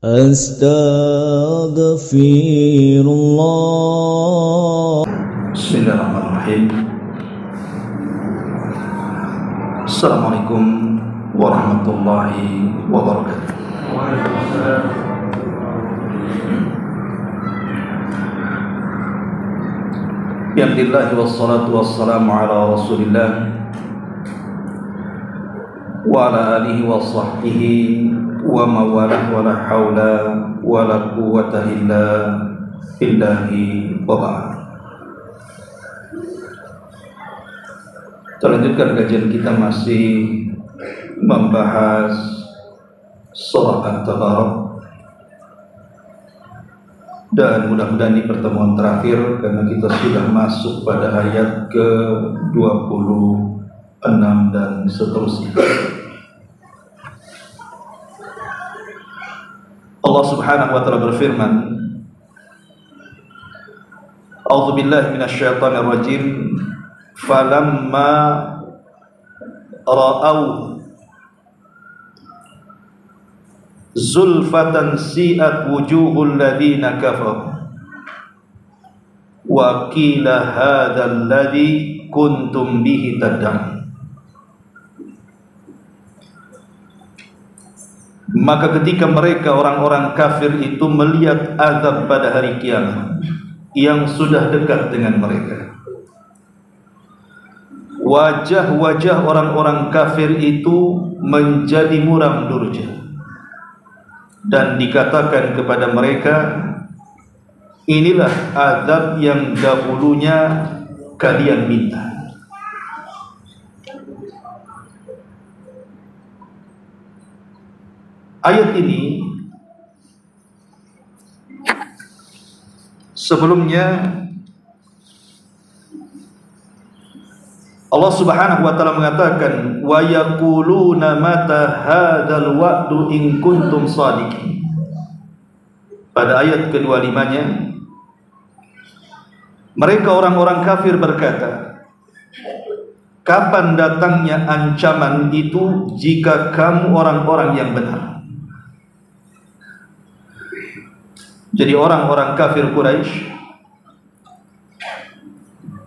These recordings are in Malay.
Astaghfirullah. Bismillahirrahmanirrahim. Assalamualaikum warahmatullahi wabarakatuh. Bismillahirrahmanirrahim. Wassalatu wassalamu ala Rasulillah wa ala alihi wa sahbihi wa mawalah wa la hawla wa la quwwata illa billahi wa ba'd. Kita lanjutkan kajian kita masih membahas surah At-Tabarak, dan mudah-mudahan ini pertemuan terakhir karena kita sudah masuk pada ayat ke-26 dan seterusnya. Allah Subhanahu wa taala berfirman, A'udzu billahi minasyaitonir rajim. Falamma ra'au zulfatan si'at wujuhul ladzina kafaru wa qila hadzal ladzi kuntum bihi tad'un. Maka ketika mereka orang-orang kafir itu melihat azab pada hari kiamat yang sudah dekat dengan mereka, wajah-wajah orang-orang kafir itu menjadi muram durja, dan dikatakan kepada mereka, inilah azab yang dahulunya kalian minta. Ayat ini sebelumnya Allah Subhanahu wa taala mengatakan, wa yaquluna mata hadzal wa'du in kuntum shadiqin. Pada ayat ke-25-nya, mereka orang-orang kafir berkata, kapan datangnya ancaman itu jika kamu orang-orang yang benar? Jadi orang-orang kafir Quraisy,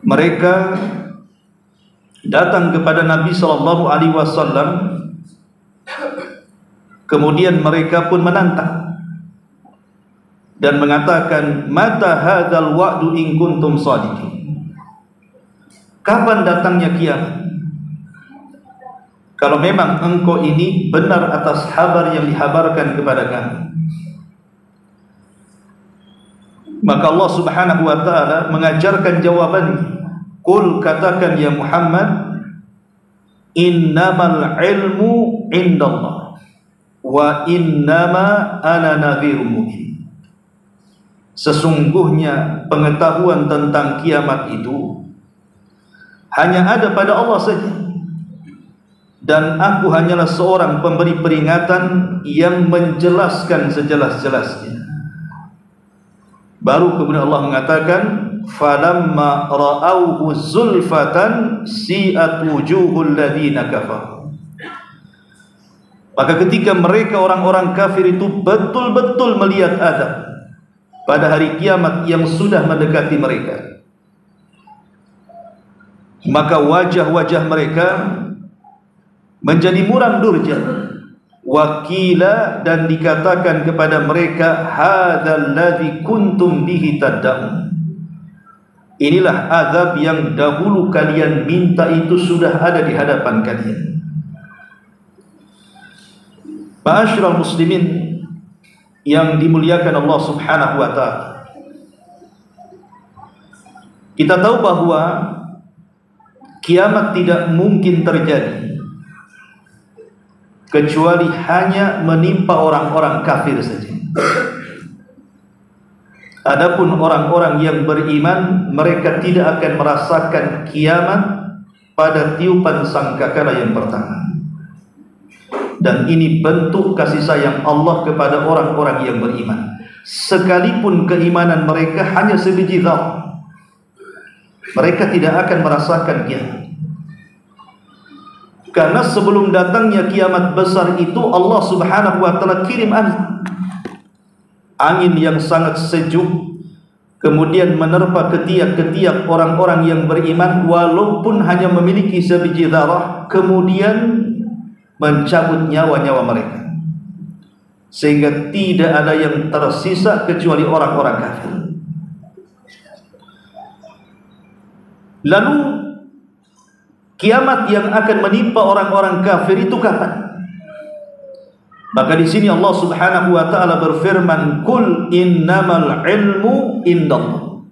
mereka datang kepada Nabi SAW, kemudian mereka pun menantang dan mengatakan, mata hadzal wa'du in kuntum shadiqin. Kapan datangnya kiamat kalau memang engkau ini benar atas kabar yang dihabarkan kepada kami? Maka Allah Subhanahu wa taala mengajarkan jawabannya. Qul, katakan ya Muhammad, innamal ilmu indallah wa innama ana nadhirun mubin. Sesungguhnya pengetahuan tentang kiamat itu hanya ada pada Allah saja, dan aku hanyalah seorang pemberi peringatan yang menjelaskan sejelas-jelasnya. Baru kemudian Allah mengatakan, falamma ra'auhu zulfatan si'at wujuhul ladzina kafaru. Maka ketika mereka orang-orang kafir itu betul-betul melihat azab pada hari kiamat yang sudah mendekati mereka, maka wajah-wajah mereka menjadi muram durja. Wakila, dan dikatakan kepada mereka, hadzal ladzi kuntum bihi tad'un. Inilah azab yang dahulu kalian minta, itu sudah ada di hadapan kalian. Ma'asyiral muslimin yang dimuliakan Allah Subhanahu wa taala, kita tahu bahwa kiamat tidak mungkin terjadi kecuali hanya menimpa orang-orang kafir saja. Adapun orang-orang yang beriman, mereka tidak akan merasakan kiamat pada tiupan sangkakala yang pertama. Dan ini bentuk kasih sayang Allah kepada orang-orang yang beriman. Sekalipun keimanan mereka hanya sebiji dzar, mereka tidak akan merasakan kiamat. Karena sebelum datangnya kiamat besar itu Allah Subhanahu wa taala kirim azab. angin yang sangat sejuk kemudian menerpa ketiak-ketiak orang-orang yang beriman, walaupun hanya memiliki sebiji darah, kemudian mencabut nyawa-nyawa mereka, sehingga tidak ada yang tersisa kecuali orang-orang kafir. Lalu kiamat yang akan menimpa orang-orang kafir itu kapan? Maka di sini Allah Subhanahu wa taala berfirman, "Qul innamal ilmu indallah."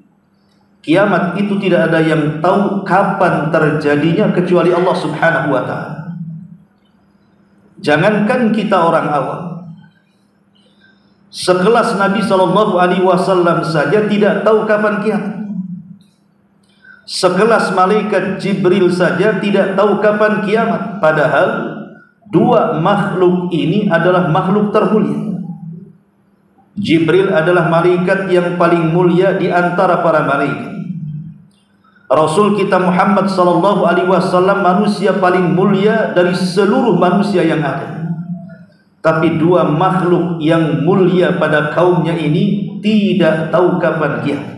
Kiamat itu tidak ada yang tahu kapan terjadinya kecuali Allah Subhanahu wa taala. Jangankan kita orang awam, sekelas Nabi sallallahu alaihi wasallam saja tidak tahu kapan kiamat. Sekelas malaikat Jibril saja tidak tahu kapan kiamat, padahal dua makhluk ini adalah makhluk termulia. Jibril adalah malaikat yang paling mulia di antara para malaikat. Rasul kita Muhammad sallallahu alaihi wasallam manusia paling mulia dari seluruh manusia yang ada. Tapi dua makhluk yang mulia pada kaumnya ini tidak tahu kapan kiamat.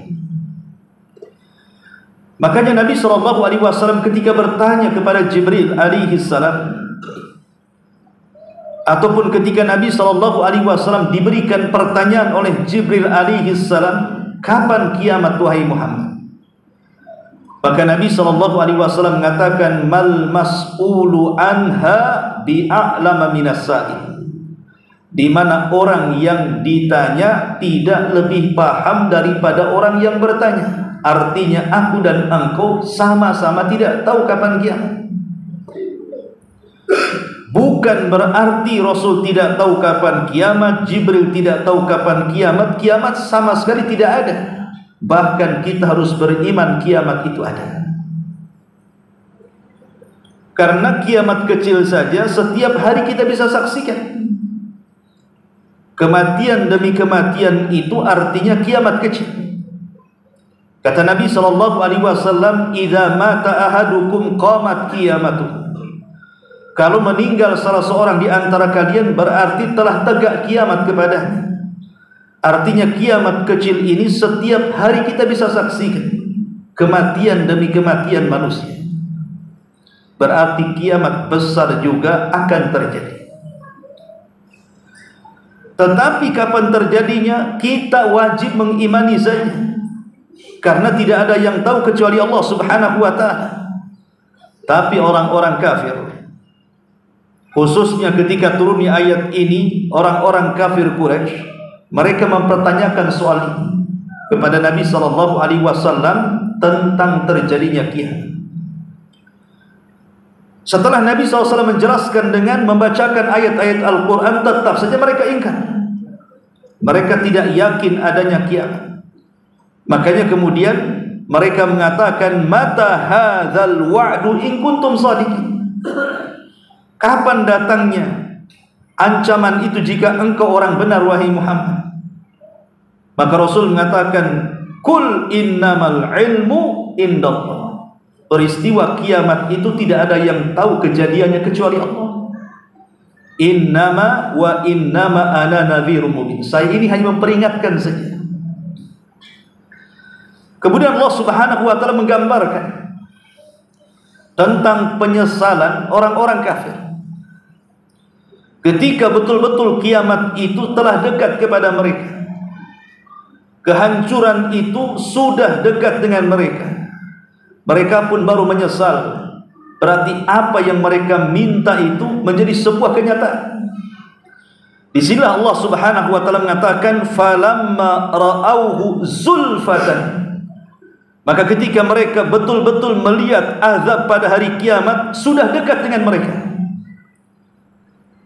Makanya Nabi sallallahu alaihi wasallam ketika bertanya kepada Jibril alaihi salam, ataupun ketika Nabi sallallahu alaihi wasallam diberikan pertanyaan oleh Jibril alaihi salam, kapan kiamat wahai Muhammad? Maka Nabi sallallahu alaihi wasallam mengatakan, mal mas'ulu anha bi'a'lama minas sa'il. Di mana orang yang ditanya tidak lebih paham daripada orang yang bertanya. Artinya aku dan engkau sama-sama tidak tahu kapan kiamat. Bukan berarti Rasul tidak tahu kapan kiamat, Jibril tidak tahu kapan kiamat. Kiamat sama sekali tidak ada. Bahkan kita harus beriman kiamat itu ada. Karena kiamat kecil saja setiap hari kita bisa saksikan. Kematian demi kematian itu artinya kiamat kecil. Kata Nabi sallallahu alaihi wasallam, "Idza mata ahadukum qamat qiyamatuh." Kalau meninggal salah seorang di antara kalian berarti telah tegak kiamat kepadanya. Artinya kiamat kecil ini setiap hari kita bisa saksikan. Kematian demi kematian manusia. Berarti kiamat besar juga akan terjadi. Tetapi kapan terjadinya kita wajib mengimani saja. Karena tidak ada yang tahu kecuali Allah Subhanahu wa taala. Tapi orang-orang kafir, khususnya ketika turunnya ayat ini, orang-orang kafir Quraisy, mereka mempertanyakan soal ini kepada Nabi sallallahu alaihi wasallam tentang terjadinya kiamat. Setelah Nabi SAW menjelaskan dengan membacakan ayat-ayat Al-Quran, tetap saja mereka ingkar. Mereka tidak yakin adanya kiamat. Makanya kemudian mereka mengatakan, mata hadzal wa'du in kuntum shadiqin. Kapan datangnya ancaman itu jika engkau orang benar wahai Muhammad? Maka Rasul mengatakan, kul innamal ilmu indallah. Peristiwa kiamat itu tidak ada yang tahu kejadiannya kecuali Allah. Innama wa innama ana nadhirum mubin. Saya ini hanya memperingatkan saja. Kemudian Allah Subhanahu wa taala menggambarkan tentang penyesalan orang-orang kafir. Ketika betul-betul kiamat itu telah dekat kepada mereka, kehancuran itu sudah dekat dengan mereka, mereka pun baru menyesal. Berarti apa yang mereka minta itu menjadi sebuah kenyataan. Di sini Allah Subhanahu wa taala mengatakan, falamma ra'auhu zulfatan. Maka ketika mereka betul-betul melihat azab pada hari kiamat sudah dekat dengan mereka,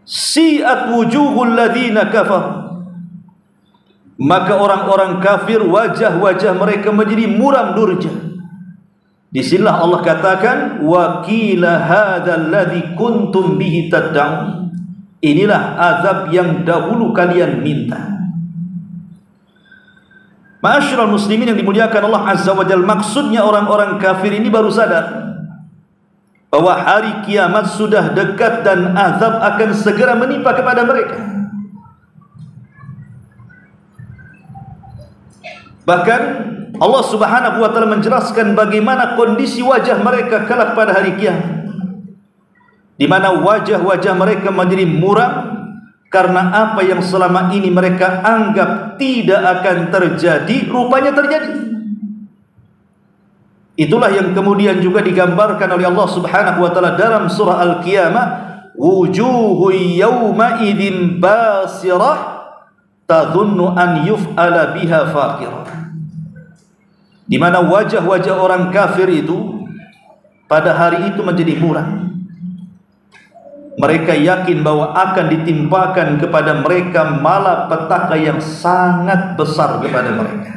si'at wujuhul ladzina kafaru. Maka orang-orang kafir wajah-wajah mereka menjadi muram durja. Di sinilah Allah katakan, wa qila hadzal ladzi kuntum bihi tad'un. Inilah azab yang dahulu kalian minta. Ma'asyiral muslimin yang dimuliakan Allah Azza wa Jalla, maksudnya orang-orang kafir ini baru sadar bahwa hari kiamat sudah dekat dan azab akan segera menimpa kepada mereka. Bahkan Allah Subhanahu wa taala menjelaskan bagaimana kondisi wajah mereka kelak pada hari kiamat, di mana wajah-wajah mereka menjadi muram karena apa yang selama ini mereka anggap tidak akan terjadi, rupanya terjadi. Itulah yang kemudian juga digambarkan oleh Allah Subhanahu wa taala dalam surah Al-Qiyamah, wujuhu yawma idzin basirah tadhunnu an yuf'ala biha faqirah. Di mana wajah-wajah orang kafir itu pada hari itu menjadi muram. Mereka yakin bahwa akan ditimpakan kepada mereka malapetaka yang sangat besar kepada mereka.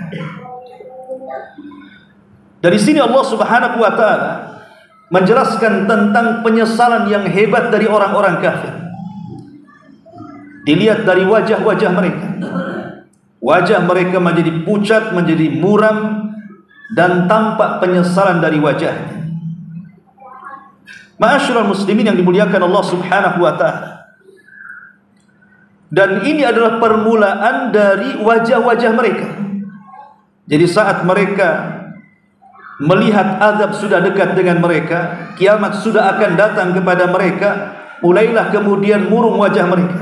Dari sini Allah Subhanahu wa taala menjelaskan tentang penyesalan yang hebat dari orang-orang kafir. Dilihat dari wajah-wajah mereka. Wajah mereka menjadi pucat, menjadi muram, dan tampak penyesalan dari wajahnya. Ma'asyiral muslimin yang dimuliakan Allah Subhanahu wa taala. Dan ini adalah permulaan dari wajah-wajah mereka. Jadi saat mereka melihat azab sudah dekat dengan mereka, kiamat sudah akan datang kepada mereka, mulailah kemudian murung wajah mereka.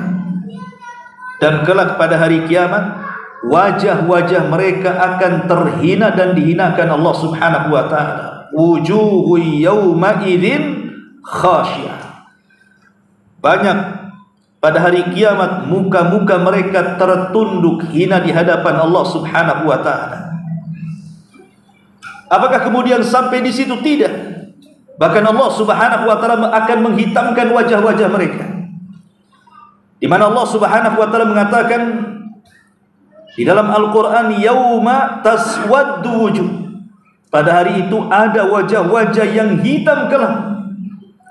Dan kelak pada hari kiamat, wajah-wajah mereka akan terhina dan dihinakan Allah Subhanahu wa taala. Wujuhu yawma idzin khasyah. Banyak pada hari kiamat muka-muka mereka tertunduk hina di hadapan Allah Subhanahu wa taala. Apakah kemudian sampai di situ? Tidak. Bahkan Allah Subhanahu wa taala akan menghitamkan wajah-wajah mereka. Di mana Allah Subhanahu wa taala mengatakan di dalam Al-Qur'an, yauma taswaddu wujuh. Pada hari itu ada wajah-wajah yang hitam kelam.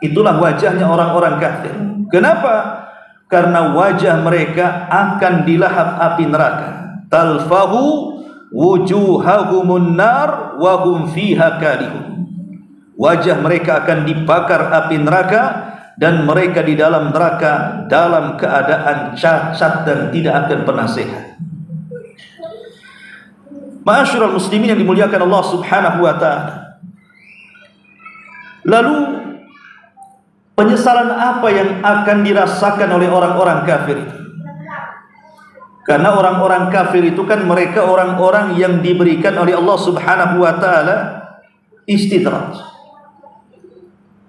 Itulah wajahnya orang-orang kafir. Kenapa? Karena wajah mereka akan dilahap api neraka. Talfahu wujuhahumun nar wa hum fiha kalihun. Wajah mereka akan dibakar api neraka dan mereka di dalam neraka dalam keadaan cacat dan tidak akan pernah sehat. Ma'asyiral muslimin yang dimuliakan Allah Subhanahu wa taala. Lalu penyesalan apa yang akan dirasakan oleh orang-orang kafir itu? Karena orang-orang kafir itu kan mereka orang-orang yang diberikan oleh Allah Subhanahu wa taala istidraj.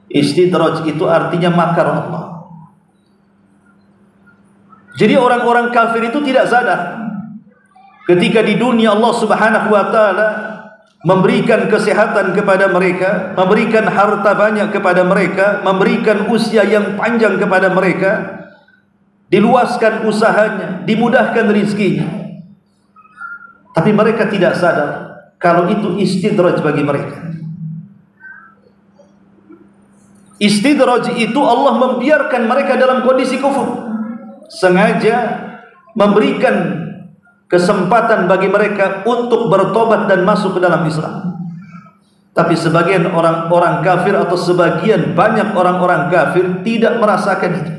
Istidraj itu artinya makar Allah. Jadi orang-orang kafir itu tidak sadar ketika di dunia Allah Subhanahu wa taala memberikan kesehatan kepada mereka, memberikan harta banyak kepada mereka, memberikan usia yang panjang kepada mereka, diluaskan usahanya, dimudahkan rezekinya. Tapi mereka tidak sadar kalau itu istidraj bagi mereka. Istidraj itu Allah membiarkan mereka dalam kondisi kufur, sengaja memberikan kesempatan bagi mereka untuk bertobat dan masuk ke dalam Islam. Tapi sebagian orang-orang kafir atau sebagian banyak orang-orang kafir tidak merasakan itu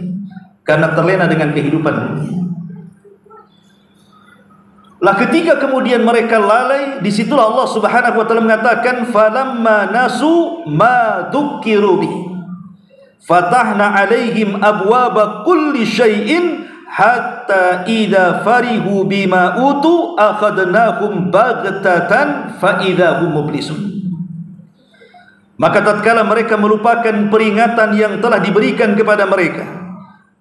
karena terlena dengan kehidupan dunia. Lah ketika kemudian mereka lalai, disitulah Allah Subhanahu wa taala mengatakan, falamma nasu ma dzukkiru bihi fatahna alaihim abwaba kulli syai'in hatta idza farihu bima utu akhadnahum baghtatan fa idza hum mublisun. Maka tatkala mereka melupakan peringatan yang telah diberikan kepada mereka,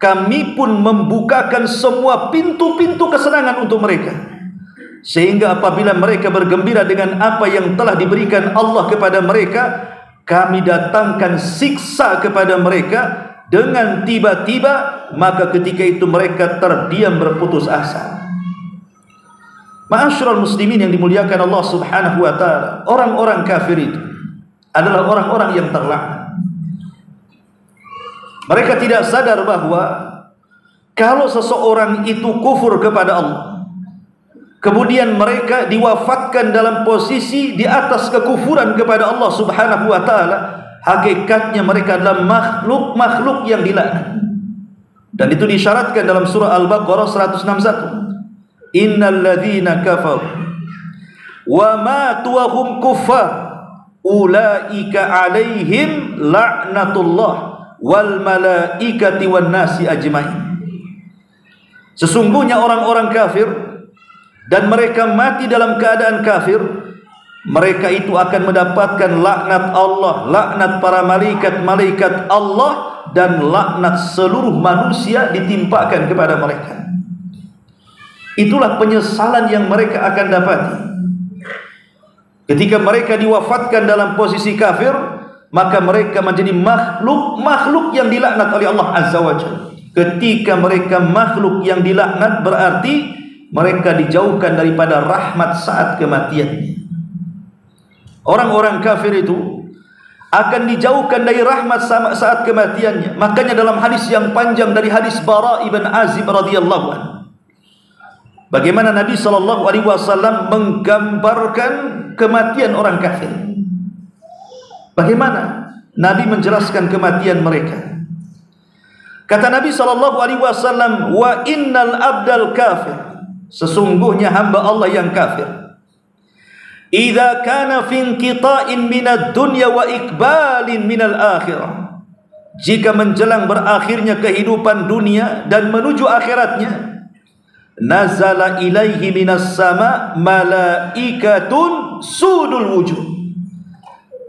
kami pun membukakan semua pintu-pintu kesenangan untuk mereka, sehingga apabila mereka bergembira dengan apa yang telah diberikan Allah kepada mereka, kami datangkan siksa kepada mereka dengan tiba-tiba. Maka ketika itu mereka terdiam berputus asa. Ma'asyiral muslimin yang dimuliakan Allah Subhanahu wa taala, orang-orang kafir itu adalah orang-orang yang terlaknat. Mereka tidak sadar bahwa kalau seseorang itu kufur kepada Allah, kemudian mereka diwafatkan dalam posisi di atas kekufuran kepada Allah Subhanahu wa taala, hakikatnya mereka adalah makhluk-makhluk yang dilaknat. Dan itu disyaratkan dalam surah Al-Baqarah 161. Innal ladzina kafaru wa matu wa hum kuffar ulaika alaihim la'natullah wal malaikati wan nasi ajmain. Sesungguhnya orang-orang kafir dan mereka mati dalam keadaan kafir, mereka itu akan mendapatkan laknat Allah, laknat para malaikat Allah, dan laknat seluruh manusia ditimpakan kepada mereka. Itulah penyesalan yang mereka akan dapati ketika mereka diwafatkan dalam posisi kafir. Maka mereka menjadi makhluk yang dilaknat oleh Allah Azza wa Jalla. Ketika mereka makhluk yang dilaknat, berarti mereka dijauhkan daripada rahmat saat kematiannya. Orang-orang kafir itu akan dijauhkan dari rahmat saat kematiannya. Makanya dalam hadis yang panjang dari hadis Bara ibn Azib radhiyallahu anhu, bagaimana Nabi SAW menggambarkan kematian orang kafir. Bagaimana Nabi menjelaskan kematian mereka? Kata Nabi SAW, wa innal abdal kafir, sesungguhnya hamba Allah yang kafir, idza kana fi inqita'in minad dunya wa iqbalin minal akhirah, jika menjelang berakhirnya kehidupan dunia dan menuju akhiratnya, nazala ilaihi minas sama malaikatun sudul wujuh,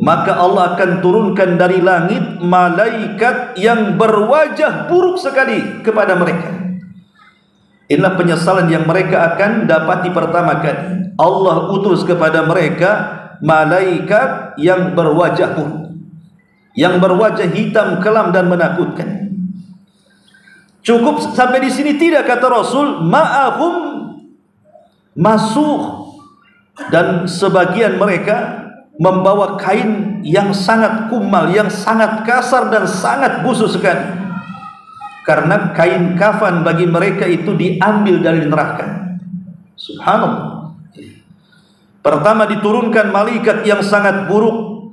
maka Allah akan turunkan dari langit malaikat yang berwajah buruk sekali kepada mereka. Inilah penyesalan yang mereka akan dapati pertama kali. Allah utus kepada mereka malaikat yang berwajah buruk, yang berwajah hitam kelam dan menakutkan. Cukup sampai di sini tidak, kata Rasul, ma'ahum masuh, dan sebagian mereka membawa kain yang sangat kumal, yang sangat kasar dan sangat busuk sekali. Karena kain kafan bagi mereka itu diambil dari neraka. Subhanallah. Pertama diturunkan malaikat yang sangat buruk,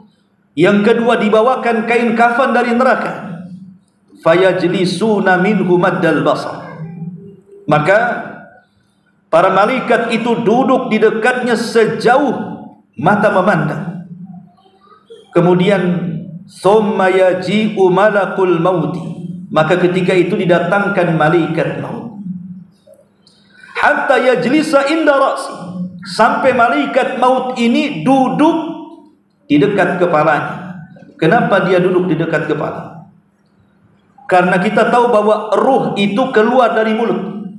yang kedua dibawakan kain kafan dari neraka. Fayajlisuna minhu maddal basar, maka para malaikat itu duduk di dekatnya sejauh mata memandang. Kemudian thumma yaji'u malakul mauti, maka ketika itu didatangkan malaikat maut, hatta yajlisa inda ra'si, sampai malaikat maut ini duduk di dekat kepalanya. Kenapa dia duduk di dekat kepala? Karena kita tahu bahwa ruh itu keluar dari mulut.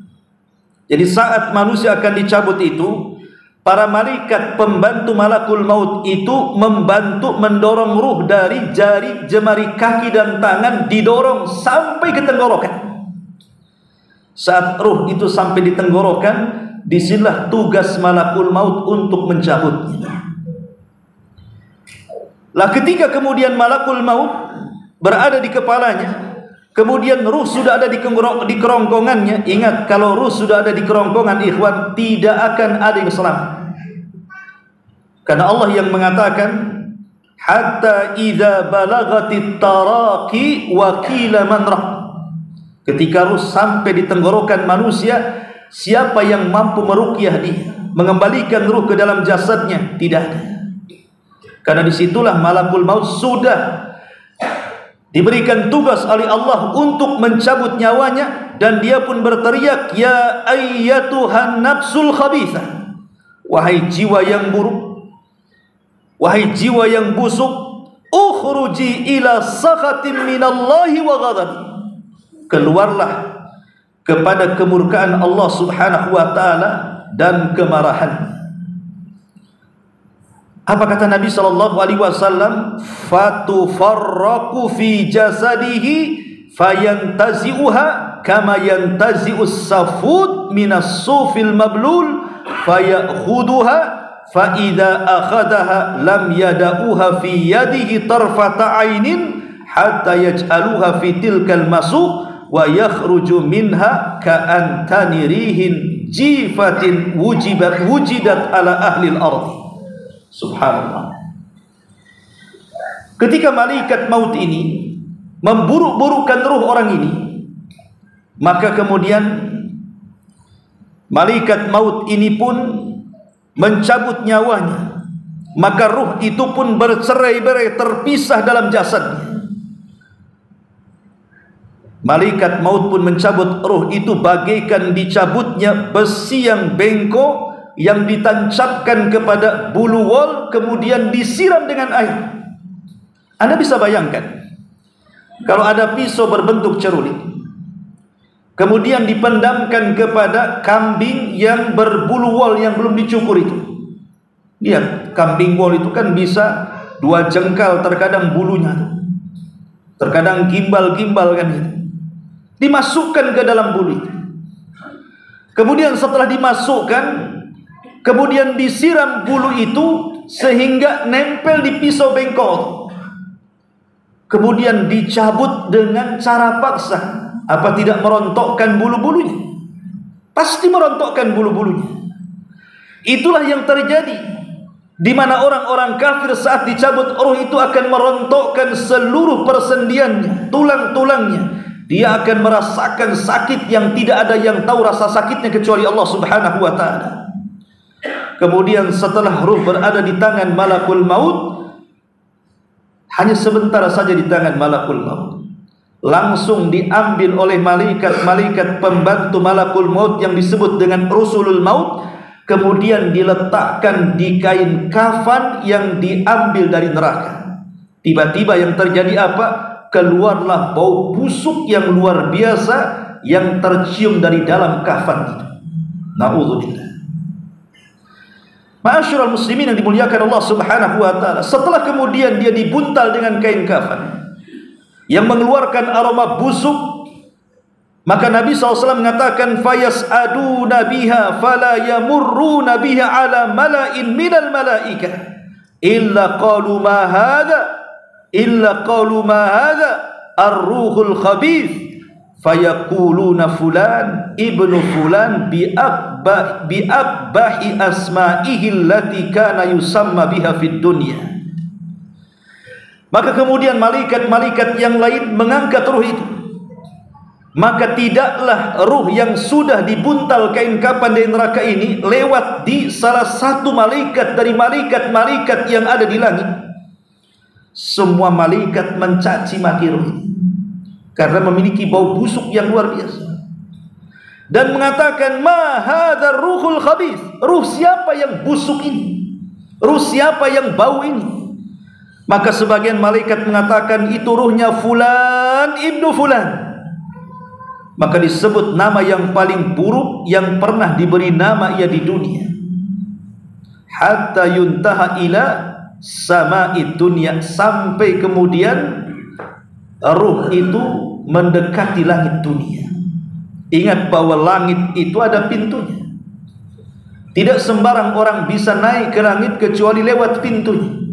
Jadi saat manusia akan dicabut itu, para malaikat pembantu malakul maut itu membantu mendorong ruh dari jari, jemari kaki dan tangan, didorong sampai ke tenggorokan. Saat ruh itu sampai di tenggorokan, disinilah tugas malakul maut untuk mencabutnya. Lah ketika kemudian malakul maut berada di kepalanya, kemudian ruh sudah ada di kerongkongannya. Ingat, kalau ruh sudah ada di kerongkongan, ikhwan, tidak akan ada yang selamat. Karena Allah yang mengatakan, hatta idza balagatit taraqi wa qila man rah, ketika ruh sampai di tenggorokan manusia, siapa yang mampu meruqyah dia, mengembalikan ruh ke dalam jasadnya? Tidak ada. Karena disitulah malakul maut sudah diberikan tugas oleh Allah untuk mencabut nyawanya, dan dia pun berteriak, ya ayyatuhan nafsul khabithah, wahai jiwa yang buruk, wahai jiwa yang busuk, ukhruji ila sakhatin minallahi wa ghadab, keluarlah kepada kemurkaan Allah Subhanahu wa taala dan kemarahan. Apa kata Nabi SAW? Fatufarraqu fi jasadihi fayantazi'uha kama yantazi'us safud minas sufil mablul fayakhudhuha fa idza akhadaha lam yada'uha fi yadihi tarfata 'ainin hatta yaj'aluha fi tilkal masuh wa yakhruju minha ka'antani rihin jifatin wujidat ala ahli al-ardh. Subhanallah. Ketika malaikat maut ini memburuk-burukkan ruh orang ini, maka kemudian malaikat maut ini pun mencabut nyawanya, maka ruh itu pun bercerai-berai, terpisah dalam jasadnya. Malaikat maut pun mencabut ruh itu bagaikan dicabutnya besi yang bengkok yang ditancapkan kepada bulu wol, kemudian disiram dengan air. Anda bisa bayangkan, kalau ada pisau berbentuk cerulit, kemudian dipendamkan kepada kambing yang berbulu wol yang belum dicukur itu. Lihat, kambing wol itu kan bisa 2 jengkal terkadang bulunya, terkadang gimbal-gimbal kan gitu. Dimasukkan ke dalam bulu itu. Kemudian setelah dimasukkan, kemudian disiram bulu itu sehingga nempel di pisau bengkok. Kemudian dicabut dengan cara paksa. Apa tidak merontokkan bulu-bulunya? Pasti merontokkan bulu-bulunya. Itulah yang terjadi, di mana orang-orang kafir saat dicabut ruh itu akan merontokkan seluruh persendiannya, tulang-tulangnya. Dia akan merasakan sakit yang tidak ada yang tahu rasa sakitnya kecuali Allah Subhanahu wa ta'ala. Kemudian setelah ruh berada di tangan malakul maut, hanya sebentar saja di tangan malakul maut, langsung diambil oleh malaikat-malaikat pembantu malakul maut yang disebut dengan rusulul maut, kemudian diletakkan di kain kafan yang diambil dari neraka. Tiba-tiba yang terjadi apa? Keluarlah bau busuk yang luar biasa yang tercium dari dalam kafan itu. Na'udzubillah. Ma'asyiral muslimin yang dimuliakan Allah Subhanahu wa ta'ala, setelah kemudian dia dibuntal dengan kain kafan yang mengeluarkan aroma busuk, maka Nabi SAW mengatakan, fayas'aduna biha fala yamurruna biha ala mala'in minal mala'ikah illa qalu ma hadha ar-ruhul khabith fayaquluna fulan ibnu fulan bi'abbahi asma'ihi allati kana yusamma biha fid dunya. Maka kemudian malaikat-malaikat yang lain mengangkat ruh itu. Maka tidaklah ruh yang sudah dibuntal kain kafan dari neraka ini lewat di salah satu malaikat dari malaikat-malaikat yang ada di langit. Semua malaikat mencaci maki ruh ini karena memiliki bau busuk yang luar biasa, dan mengatakan, ma hadzal ruhul khabith, ruh siapa yang busuk ini, ruh siapa yang bau ini? Maka sebagian malaikat mengatakan, itu ruhnya fulan ibnu fulan. Maka disebut nama yang paling buruk yang pernah diberi nama ia di dunia, hatta yuntaha ila sama'id dunya, sampai kemudian ruh itu mendekati langit dunia. Ingat bahwa langit itu ada pintunya. Tidak sembarang orang bisa naik ke langit kecuali lewat pintunya.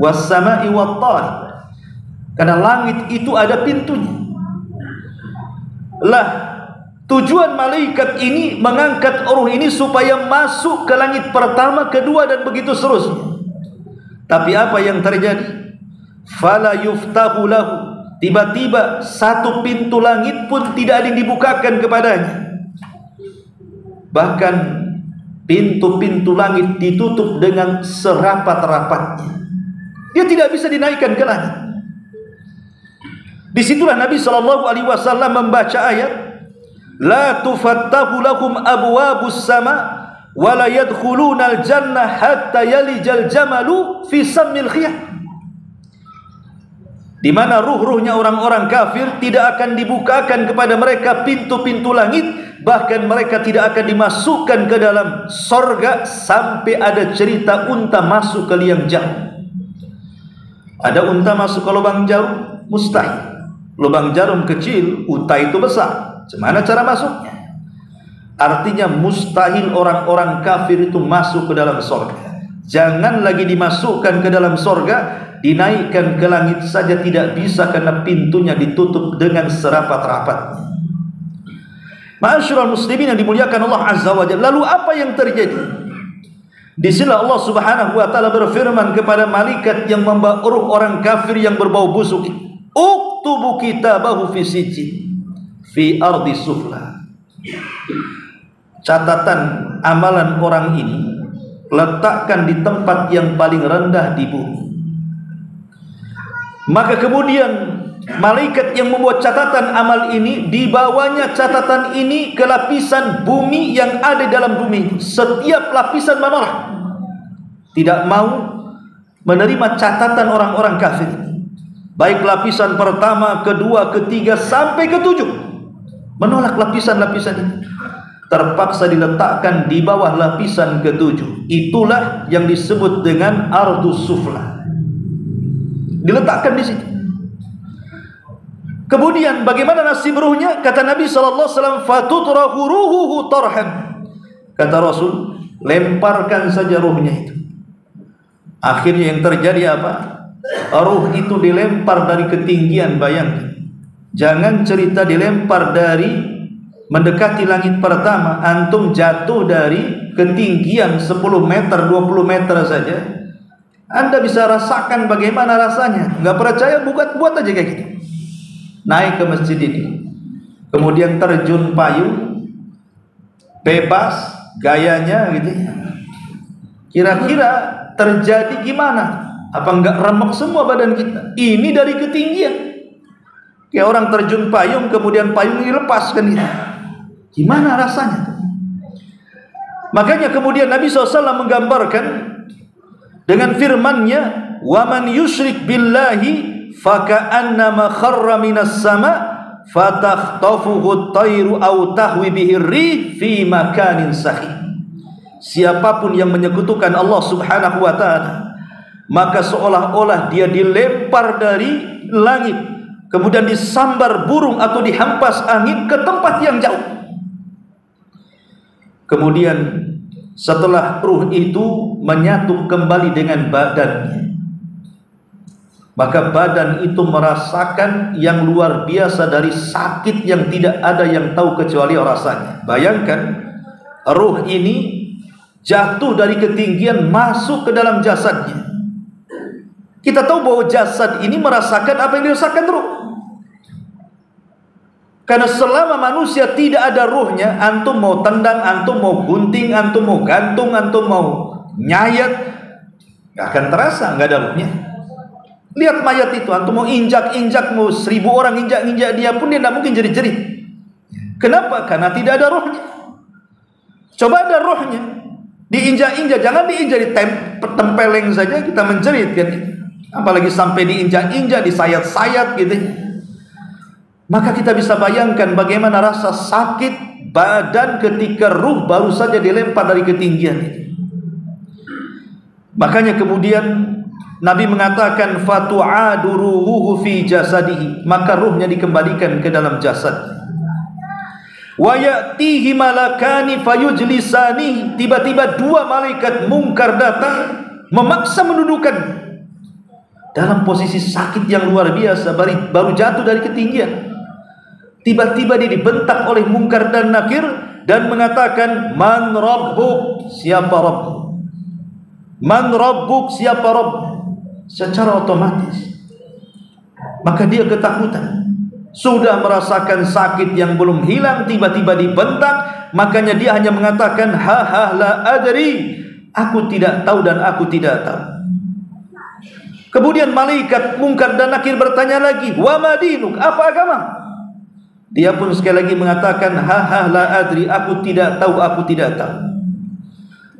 Was-sama'i wat-thariq, karena langit itu ada pintunya. Lah, tujuan malaikat ini mengangkat ruh ini supaya masuk ke langit pertama, kedua, dan begitu seterusnya. Tapi apa yang terjadi? Fala yuftahu lahu, tiba-tiba satu pintu langit pun tidak ada yang dibukakan kepadanya. Bahkan pintu-pintu langit ditutup dengan serapat-rapatnya. Dia tidak bisa dinaikkan ke langit. Disitulah Nabi SAW membaca ayat, la tufattahu lahum abwabus sama wa la yadkhuluna al-jannah hatta yalijal jamalu fi sammil khiyat, di mana ruh-ruhnya orang-orang kafir tidak akan dibukakan kepada mereka pintu-pintu langit, bahkan mereka tidak akan dimasukkan ke dalam sorga sampai ada cerita unta masuk ke liang jarum. Ada unta masuk ke lubang jarum? Mustahil. Lubang jarum kecil, unta itu besar. Bagaimana cara masuknya? Artinya mustahil orang-orang kafir itu masuk ke dalam sorga. Jangan lagi dimasukkan ke dalam sorga, dinaikkan ke langit saja tidak bisa karena pintunya ditutup dengan serapat-rapatnya. Ma'asyiral muslimin yang dimuliakan Allah Azza wa Jalla. Lalu apa yang terjadi? Di sini Allah Subhanahu wa taala berfirman kepada malaikat yang membawa ruh orang kafir yang berbau busuk, uktubu kitabahu fi sijjin fi ardi sufla. Catatan amalan orang ini letakkan di tempat yang paling rendah di bumi. Maka kemudian malaikat yang membuat catatan amal ini, dibawanya catatan ini ke lapisan bumi yang ada dalam bumi. Setiap lapisan menolak, tidak mau menerima catatan orang-orang kafir, baik lapisan pertama, kedua, ketiga, sampai ketujuh, menolak lapisan-lapisan ini. Terpaksa diletakkan di bawah lapisan ketujuh. Itulah yang disebut dengan ardus sufla. Diletakkan di situ. Kemudian bagaimana nasib ruhnya? Kata Nabi SAW, fatutrahu ruhuhu tarhan. Kata Rasul, lemparkan saja ruhnya itu. Akhirnya yang terjadi apa? Ruh itu dilempar dari ketinggian. Bayangkan, jangan cerita dilempar dari mendekati langit pertama, antum jatuh dari ketinggian 10 meter, 20 meter saja, Anda bisa rasakan bagaimana rasanya. Nggak percaya, buat aja kayak gitu. Naik ke masjid ini, kemudian terjun payung, bebas gayanya gitu. Kira-kira terjadi gimana? Apa enggak remek semua badan kita? Ini dari ketinggian. Kayak orang terjun payung, kemudian payung dilepas kan gitu. Gimana rasanya? Makanya kemudian Nabi SAW menggambarkan dengan firman-Nya, "Wa man yusyrik billahi faka'annama kharra minas sama fatakhtafuhu at-tayru aw tahwi bihi ar-rih fi makanin sahih." Siapapun yang menyekutukan Allah Subhanahu wa taala, maka seolah-olah dia dilempar dari langit, kemudian disambar burung atau dihempas angin ke tempat yang jauh. Kemudian setelah ruh itu menyatu kembali dengan badannya, maka badan itu merasakan yang luar biasa dari sakit yang tidak ada yang tahu kecuali rasanya. Bayangkan, ruh ini jatuh dari ketinggian masuk ke dalam jasadnya. Kita tahu bahwa jasad ini merasakan apa yang dirasakan ruh. Karena selama manusia tidak ada ruhnya, antum mau tendang, antum mau gunting, antum mau gantung, antum mau nyayat, gak akan terasa, gak ada ruhnya. Lihat mayat itu, antum mau injak-injak, mau 1000 orang injak-injak dia pun dia tidak mungkin jerit-jerit. Kenapa? Karena tidak ada ruhnya. Coba ada ruhnya, diinjak-injak, jangan diinjak, ditempeleng saja kita menjerit kan. Apalagi sampai diinjak-injak, disayat-sayat gitu. Maka kita bisa bayangkan bagaimana rasa sakit badan ketika ruh baru saja dilempar dari ketinggian itu. Makanya kemudian Nabi mengatakan fatu'adu ruhuhu fi jasadihi, maka ruhnya dikembalikan ke dalam jasad. Wa ya'tihi malakani fayujlisani, tiba-tiba 2 malaikat mungkar datang memaksa menundukkan dalam posisi sakit yang luar biasa, baru jatuh dari ketinggian. Tiba-tiba dia dibentak oleh Munkar dan Nakir dan mengatakan, "Man rabbuk?" Siapa Rabbuk? "Man rabbuk?" Siapa Rabb? Secara otomatis maka dia ketakutan. Sudah merasakan sakit yang belum hilang, tiba-tiba dibentak. Makanya dia hanya mengatakan, "Ha la adri." Aku tidak tahu dan aku tidak tahu. Kemudian malaikat Munkar dan Nakir bertanya lagi, "Wa madinuk?" Apa agama? Dia pun sekali lagi mengatakan, "Ha la adri." Aku tidak tahu, aku tidak tahu.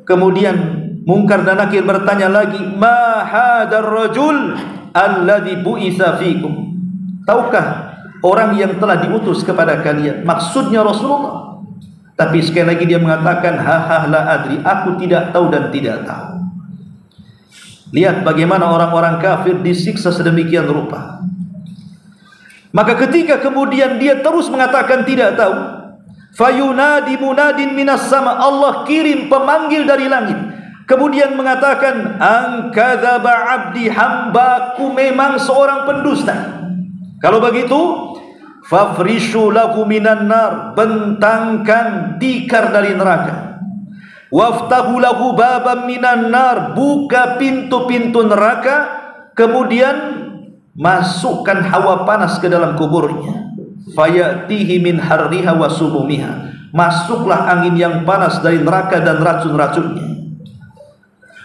Kemudian Munkar dan Nakir bertanya lagi, "Ma hadar rajul alladhi bu'itsa fikum?" Tahukah orang yang telah diutus kepada kalian? Maksudnya Rasulullah. Tapi sekali lagi dia mengatakan, "Ha la adri." Aku tidak tahu dan tidak tahu. Lihat bagaimana orang-orang kafir disiksa sedemikian rupa. Maka ketika kemudian dia terus mengatakan tidak tahu, fayunadi munadin minas sama, Allah kirim pemanggil dari langit, kemudian mengatakan, "Angkadzaba 'abdi, hambaku memang seorang pendusta." Kalau begitu, fafrishu lahu minan nar, bentangkan tikar dari neraka. Waftahu lahu baban minan nar, buka pintu-pintu neraka, kemudian masukkan hawa panas ke dalam kuburnya. Fayatihi min harriha wa sumumiha, masuklah angin yang panas dari neraka dan racun-racunnya.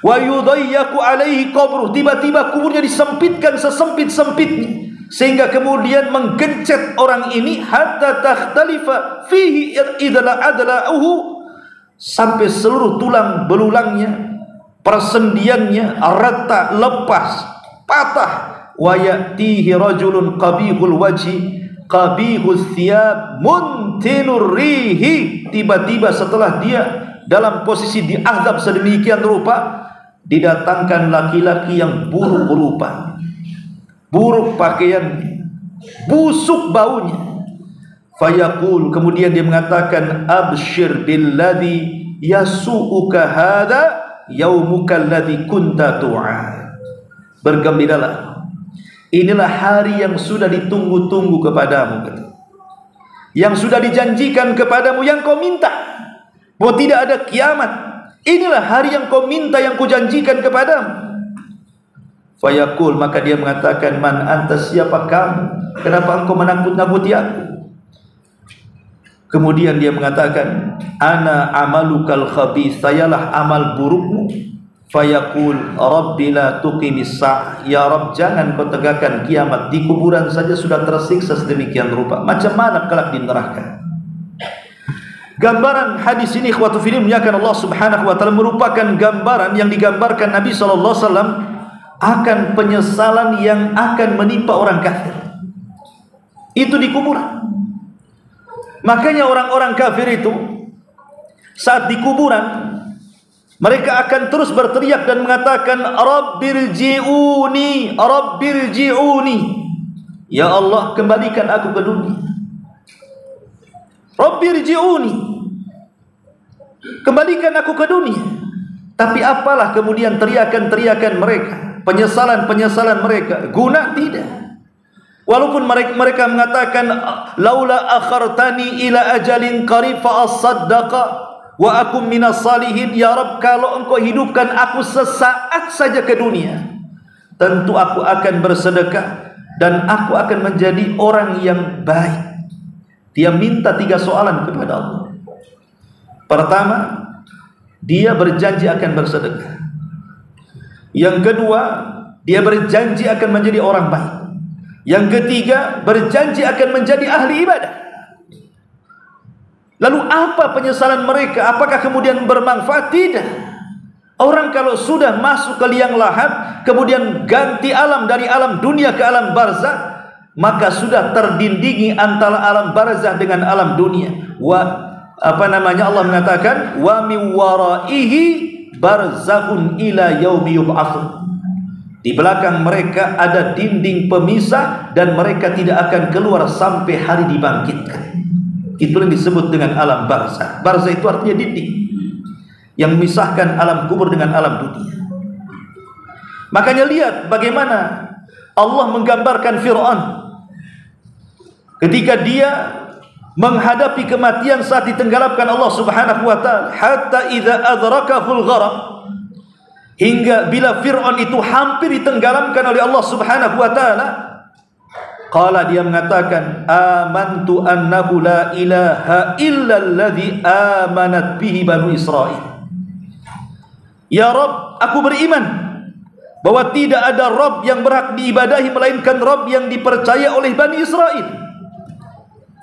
wa yudayyaku alaihi qabruh, tiba-tiba kuburnya disempitkan sesempit-sempitnya, sehingga kemudian menggencet orang ini hatta takhtalifa fihi adla'uhu, sampai seluruh tulang belulangnya, persendiannya retak, lepas, patah. Wa ya'tihi rajulun qabihul wajhi qabihul thiyab muntinur rihi, tiba-tiba setelah dia dalam posisi diazab sedemikian rupa, didatangkan laki-laki yang buruk rupa, buruk pakaiannya, busuk baunya. Fayaqul, kemudian dia mengatakan, abshir billadhi yasu'uka hadha yaumuka alladhi kunta tu'a. Bergembiralah, inilah hari yang sudah ditunggu-tunggu kepadamu, yang sudah dijanjikan kepadamu, yang kau minta bahwa tidak ada kiamat. Inilah hari yang kau minta, yang kujanjikan kepadamu. Fayaqul, maka dia mengatakan, man anta, siapa kamu? Kenapa engkau menakut-nakuti aku? Kemudian dia mengatakan, ana amalukal khabith, sayalah amal burukmu. Fayaqul, rabbi la tuqimis sa'ah, ya Rabb, jangan kau tegakkan kiamat, di kuburan saja sudah tersiksa sedemikian rupa, macam mana kelak di neraka? Gambaran hadis ini, ikhwatu fillah muliakan Allah Subhanahu wa taala, merupakan gambaran yang digambarkan Nabi sallallahu alaihi wasallam akan penyesalan yang akan menimpa orang kafir. Itu di kuburan. Makanya orang-orang kafir itu saat di kuburan, mereka akan terus berteriak dan mengatakan, Rabbirji'uni, Rabbirji'uni, ya Allah, kembalikan aku ke dunia. Rabbirji'uni, kembalikan aku ke dunia. Tapi apalah kemudian teriakan-teriakan mereka, penyesalan-penyesalan mereka, guna tidak. Walaupun mereka mengatakan, laula akhartani ila ajalin qarib fa asaddaqa wa akum minas salihin, ya Rabb, kalau engkau hidupkan aku sesaat saja ke dunia, tentu aku akan bersedekah dan aku akan menjadi orang yang baik. Dia minta 3 soalan kepada Allah. Pertama, dia berjanji akan bersedekah. Yang kedua, dia berjanji akan menjadi orang baik. Yang ketiga, berjanji akan menjadi ahli ibadah. Lalu apa penyesalan mereka? Apakah kemudian bermanfaat? Tidak. Orang kalau sudah masuk ke liang lahat, kemudian ganti alam dari alam dunia ke alam barzah, maka sudah terdindingi antara alam barzah dengan alam dunia. Allah mengatakan, wa min waraihi barzakhun ila yaumi yub'atsun. Di belakang mereka ada dinding pemisah dan mereka tidak akan keluar sampai hari dibangkitkan. Itu yang disebut dengan alam barzah. Barzah itu artinya dinding yang memisahkan alam kubur dengan alam dunia. Makanya lihat bagaimana Allah menggambarkan Fir'aun ketika dia menghadapi kematian saat ditenggelamkan Allah Subhanahu wa taala, hatta idza adrakahul gharq, hingga bila Fir'aun itu hampir ditenggelamkan oleh Allah Subhanahu wa taala, qala, dia mengatakan, amantu annahu la ilaha illa alladhi amanat bihi banu Israil. Ya Rabb, aku beriman bahwa tidak ada Rabb yang berhak diibadahi melainkan Rabb yang dipercaya oleh Bani Israel.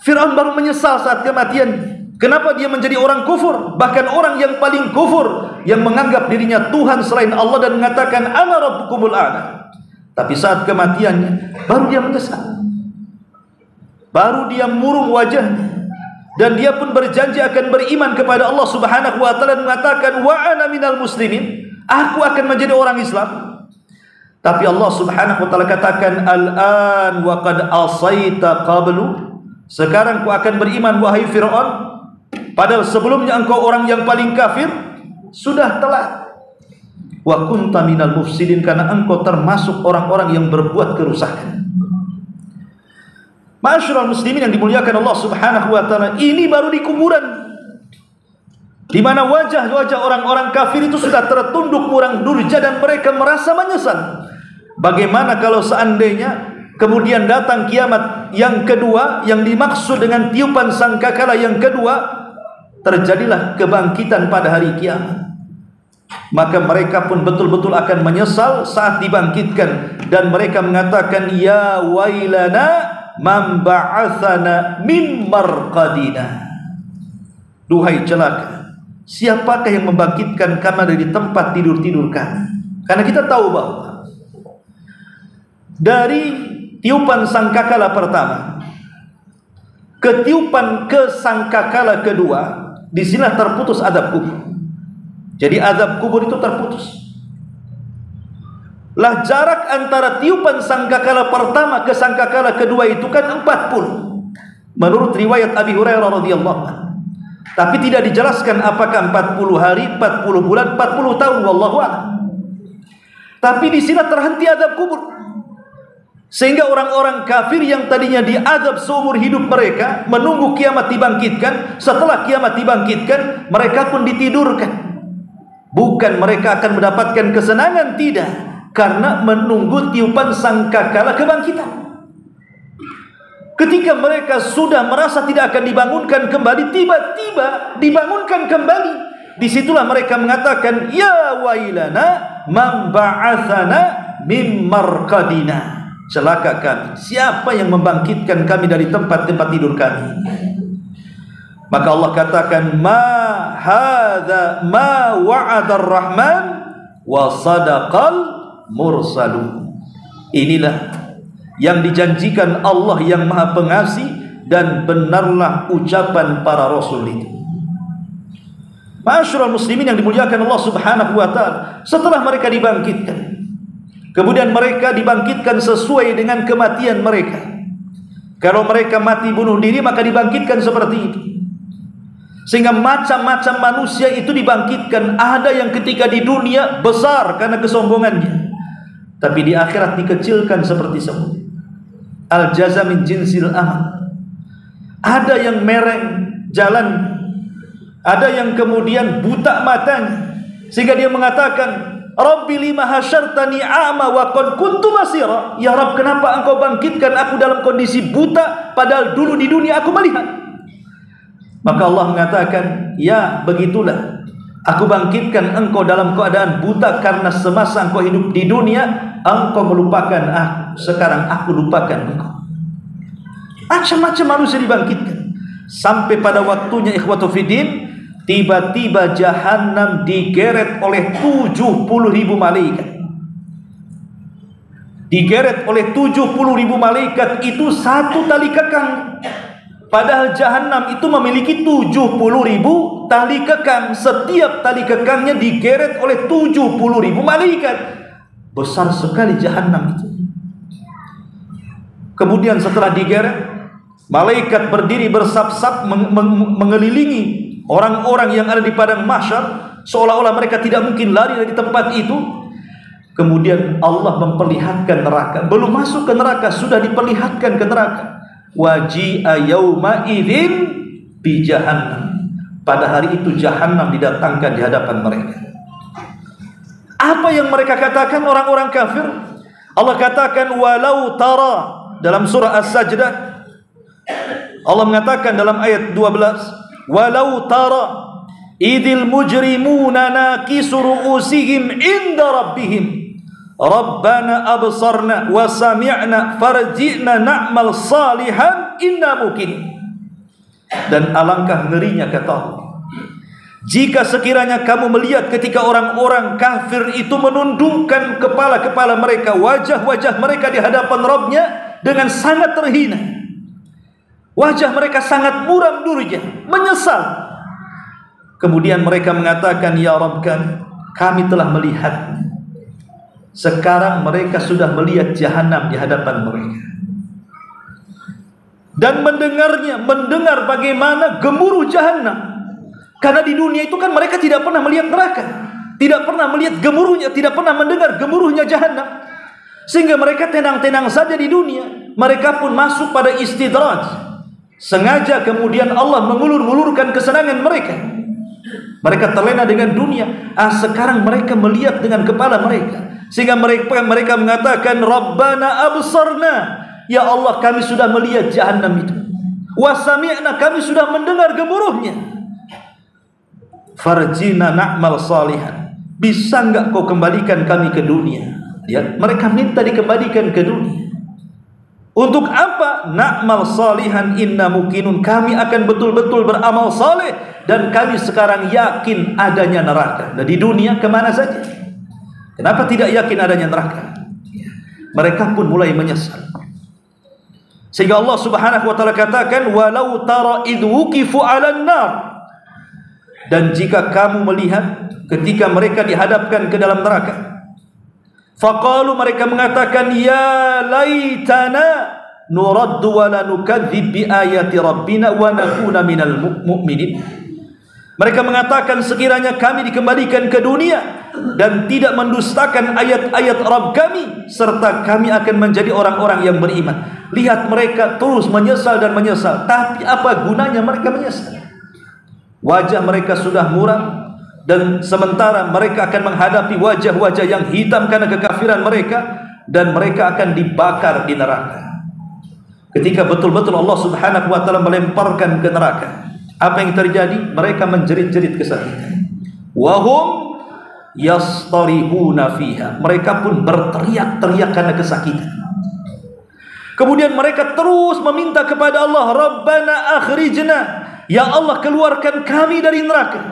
Fir'aun baru menyesal saat kematian. Kenapa dia menjadi orang kufur? Bahkan orang yang paling kufur, yang menganggap dirinya Tuhan selain Allah dan mengatakan, ana rabbukumul a'la. Tapi saat kematiannya, baru dia menyesal. Baru dia murung wajahnya. Dan dia pun berjanji akan beriman kepada Allah Subhanahu wa ta'ala dan mengatakan, wa ana minal muslimin, aku akan menjadi orang Islam. Tapi Allah Subhanahu wa ta'ala katakan, al-an wa qad asaita qablu, sekarang kau akan beriman wahai Fir'aun, padahal sebelumnya engkau orang yang paling kafir. Sudah telat. Wa kunta minal mufsidin, karena engkau termasuk orang-orang yang berbuat kerusakan. Ma'asyiral muslimin yang dimuliakan Allah Subhanahu wa ta'ala, ini baru di kuburan, di mana wajah-wajah orang-orang kafir itu sudah tertunduk murang durja dan mereka merasa menyesal. Bagaimana kalau seandainya kemudian datang kiamat yang kedua, yang dimaksud dengan tiupan sangkakala yang kedua, terjadilah kebangkitan pada hari kiamat. maka mereka pun betul-betul akan menyesal saat dibangkitkan, dan mereka mengatakan, ya wailana man ba'athana min marqadina. Duhai celaka, siapakah yang membangkitkan kami dari tempat tidur-tidur kami? Karena kita tahu bahwa dari tiupan sangkakala pertama ke tiupan ke sangkakala kedua, disinilah terputus azab kubur. Jadi azab kubur itu terputus. Lah jarak antara tiupan sangkakala pertama ke sangkakala kedua itu kan 40. Menurut riwayat Abi Hurairah radhiyallahu anhu. Tapi tidak dijelaskan apakah 40 hari, 40 bulan, 40 tahun, wallahu a'lam. Tapi di sini terhenti azab kubur. Sehingga orang-orang kafir yang tadinya diazab seumur hidup mereka, menunggu kiamat dibangkitkan, setelah kiamat dibangkitkan, mereka pun ditidurkan. Bukan mereka akan mendapatkan kesenangan, tidak, karena menunggu tiupan sangkakala kebangkitan. Ketika mereka sudah merasa tidak akan dibangunkan kembali, tiba-tiba dibangunkan kembali. Disitulah mereka mengatakan, ya wailana man ba'athana min marqadina. Celaka kami, siapa yang membangkitkan kami dari tempat-tempat tidur kami? Maka Allah katakan, ma hadza ma wa'ada ar-rahman wa sadaqal mursalun. Inilah yang dijanjikan Allah yang Maha Pengasih, dan benarlah ucapan para rasul itu. Ma'asyiral muslimin yang dimuliakan Allah Subhanahu wa taala, setelah mereka dibangkitkan, kemudian mereka dibangkitkan sesuai dengan kematian mereka. Kalau mereka mati bunuh diri, maka dibangkitkan seperti itu. Sehingga macam-macam manusia itu dibangkitkan. Ada yang ketika di dunia besar karena kesombongannya, tapi di akhirat dikecilkan seperti semut. Al-jaza min jinsil amal. Ada yang mereng jalan, ada yang kemudian buta matanya, sehingga dia mengatakan, Rabbi lima hasyartani a'ma wa qad kuntu basira. Ya Rabb, kenapa engkau bangkitkan aku dalam kondisi buta, padahal dulu di dunia aku melihat? Maka Allah mengatakan, ya begitulah, aku bangkitkan engkau dalam keadaan buta, karena semasa engkau hidup di dunia engkau melupakan aku, sekarang aku lupakan engkau. Macam-macam manusia dibangkitkan, sampai pada waktunya ikhwatu fiddin, tiba-tiba Jahannam digeret oleh 70.000 malaikat. Digeret oleh 70.000 malaikat itu satu tali kekang. Padahal Jahannam itu memiliki 70.000 tali kekang. Setiap tali kekangnya digeret oleh 70.000 malaikat. Besar sekali Jahannam itu. Kemudian setelah digeret, malaikat berdiri bersab-sab mengelilingi orang-orang yang ada di padang mahsyar, seolah-olah mereka tidak mungkin lari dari tempat itu. Kemudian Allah memperlihatkan neraka. Belum masuk ke neraka, sudah diperlihatkan ke neraka. Waji'a yauma idzin bi jahannam. Pada hari itu Jahannam didatangkan di hadapan mereka. Apa yang mereka katakan orang-orang kafir? Allah katakan, walau tara, dalam surah As-Sajdah Allah mengatakan dalam ayat 12, walau tara idil mujrimuna nakisu ru'usihim inda rabbihim Rabbana absarna wa sami'na farji'na na'mal salihan inna muqin. Dan alangkah ngerinya kata Allah, jika sekiranya kamu melihat ketika orang-orang kafir itu menundukkan kepala-kepala mereka, wajah-wajah mereka di hadapan Rabbnya dengan sangat terhina, wajah mereka sangat muram durja, menyesal. Kemudian mereka mengatakan, ya Rabb kami telah melihat. Sekarang mereka sudah melihat Jahannam di hadapan mereka, dan mendengar bagaimana gemuruh Jahannam. Karena di dunia itu kan mereka tidak pernah melihat neraka, tidak pernah melihat gemuruhnya, tidak pernah mendengar gemuruhnya Jahannam. Sehingga mereka tenang-tenang saja di dunia. Mereka pun masuk pada istidraj. Sengaja kemudian Allah mengulur-ulurkan kesenangan mereka. Mereka terlena dengan dunia. Sekarang mereka melihat dengan kepala mereka. Sehingga mereka mengatakan, Rabbana absarna, ya Allah kami sudah melihat Jahannam itu, wa sami'na, kami sudah mendengar gemuruhnya, farjina na'mal salihan, bisa enggak kau kembalikan kami ke dunia? Ya, mereka minta dikembalikan ke dunia. Untuk apa? Na'mal salihan inna muqinun. Kami akan betul-betul beramal saleh dan kami sekarang yakin adanya neraka. Dan di dunia kemana saja? Kenapa tidak yakin adanya neraka? Mereka pun mulai menyesal. Sehingga Allah Subhanahu wa taala katakan, walau tara idh wuqifu 'alan nar. Dan jika kamu melihat ketika mereka dihadapkan ke dalam neraka, faqalu, mereka mengatakan, ya laitana nuraddu wa la nukadzib bi ayati rabbina wa nakuna minal mu'minin. Mereka mengatakan, sekiranya kami dikembalikan ke dunia dan tidak mendustakan ayat-ayat Rabb kami, serta kami akan menjadi orang-orang yang beriman. Lihat, mereka terus menyesal dan menyesal. Tapi apa gunanya mereka menyesal? Wajah mereka sudah muram, dan sementara mereka akan menghadapi wajah-wajah yang hitam karena kekafiran mereka, dan mereka akan dibakar di neraka. Ketika betul-betul Allah Subhanahu wa taala melemparkan ke neraka, apa yang terjadi? Mereka menjerit-jerit kesakitan. Wahum yastarihuna fiha. Mereka pun berteriak-teriak karena kesakitan. Kemudian mereka terus meminta kepada Allah, Rabbana akhrijna, ya Allah, keluarkan kami dari neraka,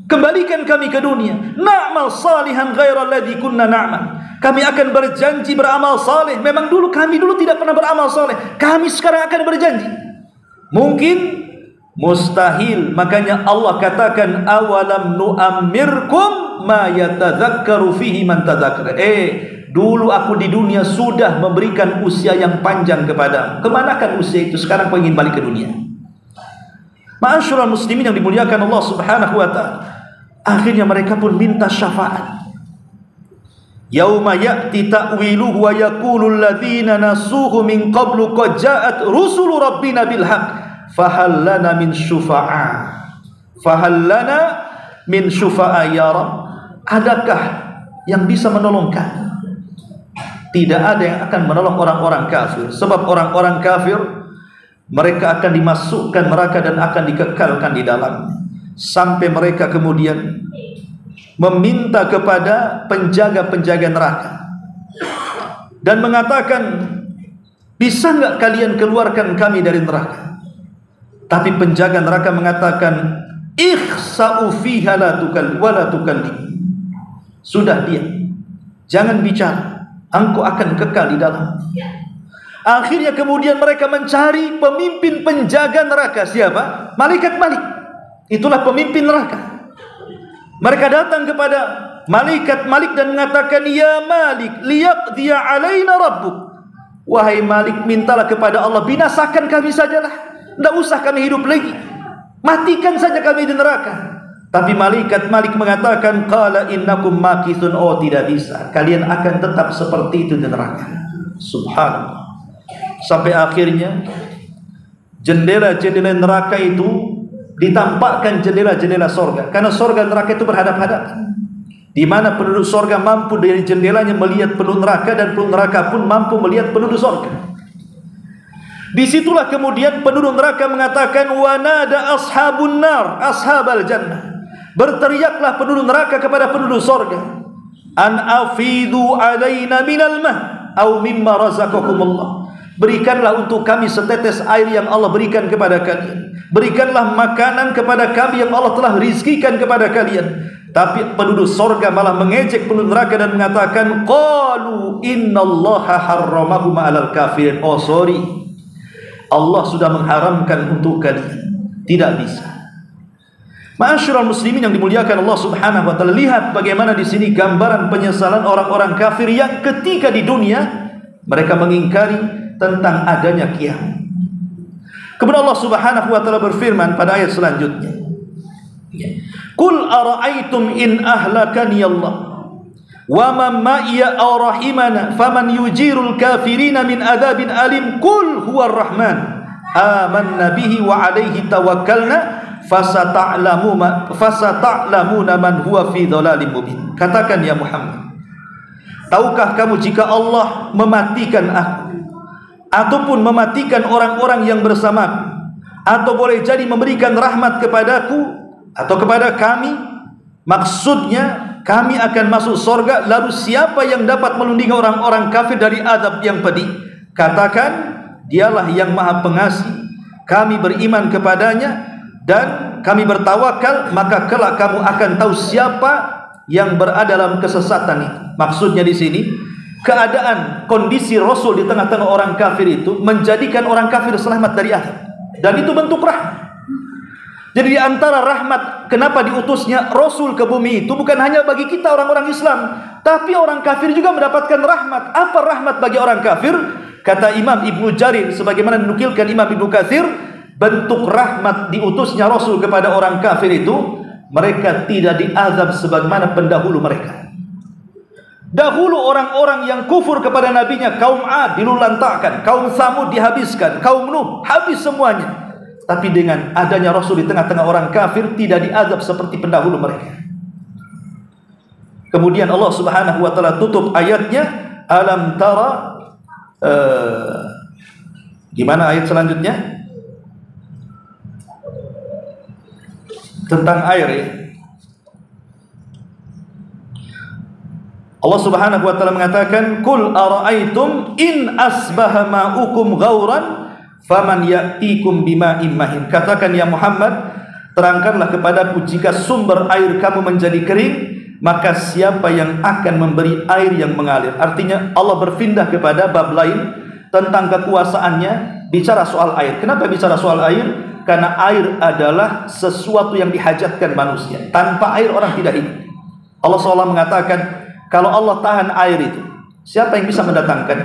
kembalikan kami ke dunia. Na'mal salihan ghairal ladzi kunna na'mal. Kami akan berjanji beramal saleh. Memang kami dulu tidak pernah beramal saleh. Kami sekarang akan berjanji. Mungkin, mustahil. Makanya Allah katakan, awalam nu'ammirkum ma yatadzakkaru fihi man tadzakkara. Dulu aku di dunia sudah memberikan usia yang panjang kepadamu. Kemanakan usia itu? Sekarang kau ingin balik ke dunia. Ma'asyiral muslimin yang dimuliakan Allah Subhanahu wa taala, akhirnya mereka pun minta syafaat. Yauma ya'ti ta'wiluhu wa yaqulu alladziina nasuhu min qablu qad ja'at rusulu rabbina bil haqq fahal lana min syufa'a. Fahal lana min syufa'a ya Rabb. Adakah yang bisa menolong kami? Tidak ada yang akan menolong orang-orang kafir. Sebab orang-orang kafir, mereka akan dimasukkan neraka dan akan dikekalkan di dalamnya, sampai mereka kemudian meminta kepada penjaga-penjaga neraka dan mengatakan, bisa enggak kalian keluarkan kami dari neraka? Tapi penjaga neraka mengatakan, ikhsa'u fiha wa la tukallim. Sudah, diam, jangan bicara, engkau akan kekal di dalam. Akhirnya kemudian mereka mencari pemimpin penjaga neraka. Siapa? Malaikat Malik. Itulah pemimpin neraka. Mereka datang kepada malaikat Malik dan mengatakan, ya Malik, liyaqdiya alaina rabbuk. Wahai Malik, mintalah kepada Allah, binasakan kami sajalah, tidak usah kami hidup lagi, matikan saja kami di neraka. Tapi malaikat Malik mengatakan, qala innakum makithun. Oh, tidak bisa, kalian akan tetap seperti itu di neraka. Subhanallah. Sampai akhirnya jendela-jendela neraka itu ditampakkan jendela-jendela sorga, karena sorga neraka itu berhadap-hadapan, di mana penduduk sorga mampu dari jendelanya melihat penduduk neraka, dan penduduk neraka pun mampu melihat penduduk sorga. Disitulah kemudian penduduk neraka mengatakan, wa nada ashabun nar ashabal jannah. Berteriaklah penduduk neraka kepada penduduk sorga, an afidu alaina minal mah au mimma razaqakumullah. Berikanlah untuk kami setetes air yang Allah berikan kepada kalian. Berikanlah makanan kepada kami yang Allah telah rizkikan kepada kalian. Tapi penduduk sorga malah mengejek penduduk neraka dan mengatakan, qalu innallaha harramahum 'alal kafirin. Oh, sorry, Allah sudah mengharamkan untuk kalian, tidak bisa. Ma'asyiral muslimin yang dimuliakan Allah Subhanahu wa taala, lihat bagaimana di sini gambaran penyesalan orang-orang kafir yang ketika di dunia mereka mengingkari tentang adanya kiamat. Kemudian Allah Subhanahu wa taala berfirman pada ayat selanjutnya, qul ara'aytum in ahlakani Allah wa man ma'iya aw rahimana faman yujirul kafirina min adzabin alim. Qul huwar rahman amanna bihi wa alaihi tawakkalna fasata'lamuna man huwa fi dhalalim mubin. Katakan ya Muhammad, tahukah kamu jika Allah mematikan aku ataupun mematikan orang-orang yang bersamaku, atau boleh jadi memberikan rahmat kepadaku atau kepada kami, maksudnya kami akan masuk surga. Lalu siapa yang dapat melindungi orang-orang kafir dari azab yang pedih? Katakan, dialah yang maha pengasih, kami beriman kepadanya dan kami bertawakal, maka kelak kamu akan tahu siapa yang berada dalam kesesatan itu. Maksudnya di sini, keadaan kondisi Rasul di tengah-tengah orang kafir itu menjadikan orang kafir selamat dari azab, dan itu bentuk rahmat. Jadi di antara rahmat kenapa diutusnya Rasul ke bumi itu bukan hanya bagi kita orang-orang Islam, tapi orang kafir juga mendapatkan rahmat. Apa rahmat bagi orang kafir? Kata Imam Ibnu Jarir, sebagaimana dinukilkan Imam Ibnu Katsir, bentuk rahmat diutusnya Rasul kepada orang kafir itu, mereka tidak diazab sebagaimana pendahulu mereka. Dahulu orang-orang yang kufur kepada nabinya, kaum Ad dilulantakkan, kaum Samud dihabiskan, kaum Nuh habis semuanya. Tapi dengan adanya Rasul di tengah-tengah orang kafir, tidak diazab seperti pendahulu mereka. Kemudian Allah Subhanahu wa taala tutup ayatnya, alam tara, gimana ayat selanjutnya? Tentang air ya. Allah Subhanahu wa taala mengatakan, "Qul ara'aitum in asbaha ma'ukum ghauran faman ya'tikum bima'in mahin." Katakan ya Muhammad, terangkanlah kepadaku jika sumber air kamu menjadi kering, maka siapa yang akan memberi air yang mengalir? Artinya Allah berpindah kepada bab lain tentang kekuasaannya, bicara soal air. Kenapa bicara soal air? Karena air adalah sesuatu yang dihajatkan manusia. Tanpa air orang tidak hidup. Allah SWT mengatakan, kalau Allah tahan air itu, siapa yang bisa mendatangkan?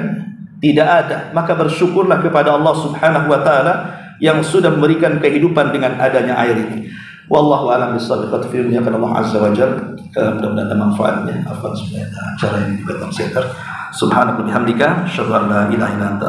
Tidak ada. Maka bersyukurlah kepada Allah Subhanahu wa taala yang sudah memberikan kehidupan dengan adanya air ini. Wallahu a'lam bishawab. Qadfirnya kepada Allah Azza wa Jalla. Mudah-mudahan ada manfaatnya. Afwan sebenarnya acara ini juga tersebar. Subhanallah bihamdika, asyhadu an la ilaha illa anta